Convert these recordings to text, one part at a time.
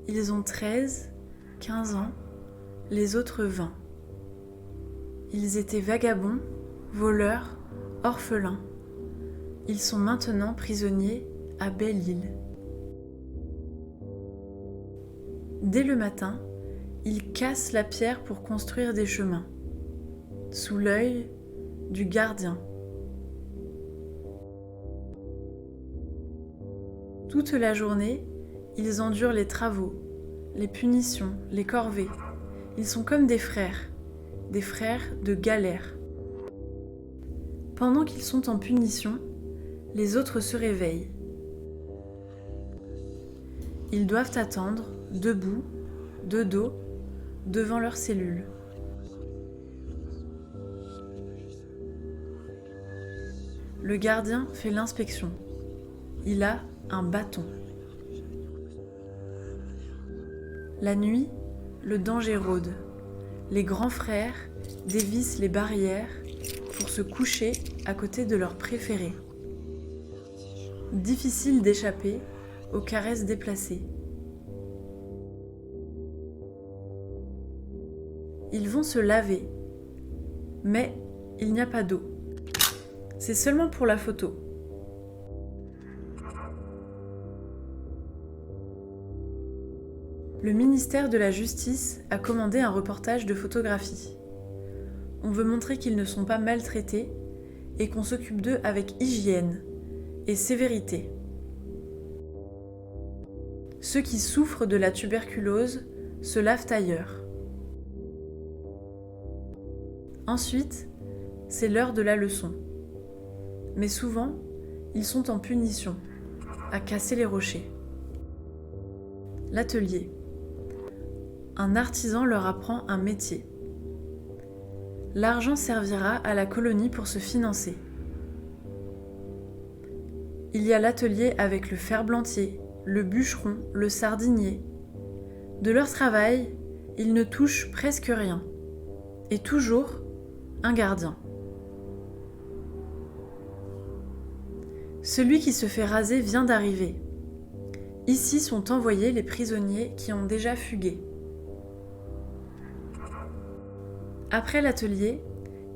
Ils ont 13, 15 ans, les autres 20. Ils étaient vagabonds, voleurs, orphelins. Ils sont maintenant prisonniers à Belle-Île. Dès le matin, ils cassent la pierre pour construire des chemins, sous l'œil du gardien. Toute la journée, ils endurent les travaux, les punitions, les corvées. Ils sont comme des frères de galère. Pendant qu'ils sont en punition, les autres se réveillent. Ils doivent attendre, debout, de dos, devant leur cellule. Le gardien fait l'inspection. Il a un bâton. La nuit, le danger rôde. Les grands frères dévissent les barrières pour se coucher à côté de leurs préférés. Difficile d'échapper aux caresses déplacées. Ils vont se laver, mais il n'y a pas d'eau. C'est seulement pour la photo. Le ministère de la Justice a commandé un reportage de photographie. On veut montrer qu'ils ne sont pas maltraités et qu'on s'occupe d'eux avec hygiène et sévérité. Ceux qui souffrent de la tuberculose se lavent ailleurs. Ensuite, c'est l'heure de la leçon. Mais souvent, ils sont en punition, à casser les rochers. L'atelier. Un artisan leur apprend un métier. L'argent servira à la colonie pour se financer. Il y a l'atelier avec le ferblantier, le bûcheron, le sardinier. De leur travail, ils ne touchent presque rien. Et toujours, un gardien. Celui qui se fait raser vient d'arriver. Ici sont envoyés les prisonniers qui ont déjà fugué. Après l'atelier,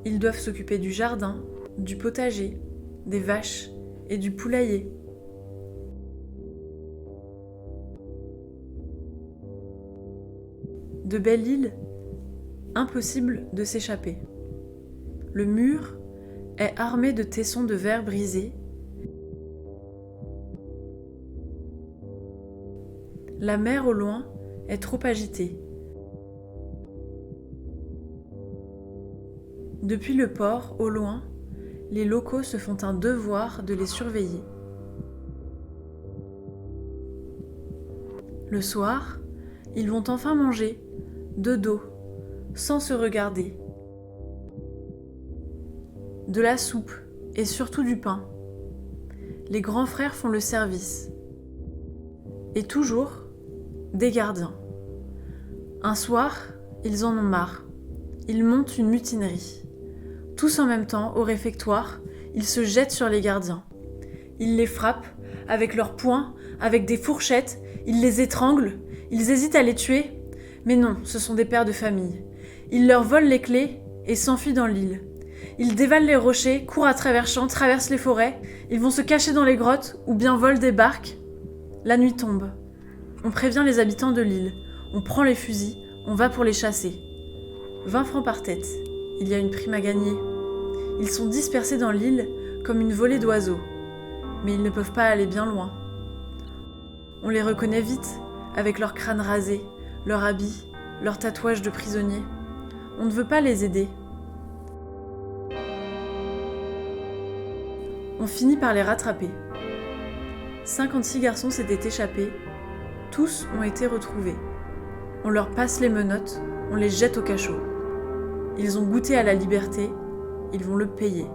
ils doivent s'occuper du jardin, du potager, des vaches et du poulailler. De Belle-Île, impossible de s'échapper. Le mur est armé de tessons de verre brisés. La mer au loin est trop agitée. Depuis le port, au loin, les locaux se font un devoir de les surveiller. Le soir, ils vont enfin manger, de dos, sans se regarder. De la soupe et surtout du pain. Les grands frères font le service. Et toujours, des gardiens. Un soir, ils en ont marre. Ils montent une mutinerie. Tous en même temps, au réfectoire, ils se jettent sur les gardiens. Ils les frappent avec leurs poings, avec des fourchettes, ils les étranglent, ils hésitent à les tuer. Mais non, ce sont des pères de famille. Ils leur volent les clés et s'enfuient dans l'île. Ils dévalent les rochers, courent à travers champs, traversent les forêts, ils vont se cacher dans les grottes ou bien volent des barques. La nuit tombe. On prévient les habitants de l'île. On prend les fusils, on va pour les chasser. 20 francs par tête. Il y a une prime à gagner. Ils sont dispersés dans l'île comme une volée d'oiseaux. Mais ils ne peuvent pas aller bien loin. On les reconnaît vite, avec leurs crânes rasés, leurs habits, leurs tatouages de prisonniers. On ne veut pas les aider. On finit par les rattraper. 56 garçons s'étaient échappés. Tous ont été retrouvés. On leur passe les menottes, on les jette au cachot. Ils ont goûté à la liberté, ils vont le payer.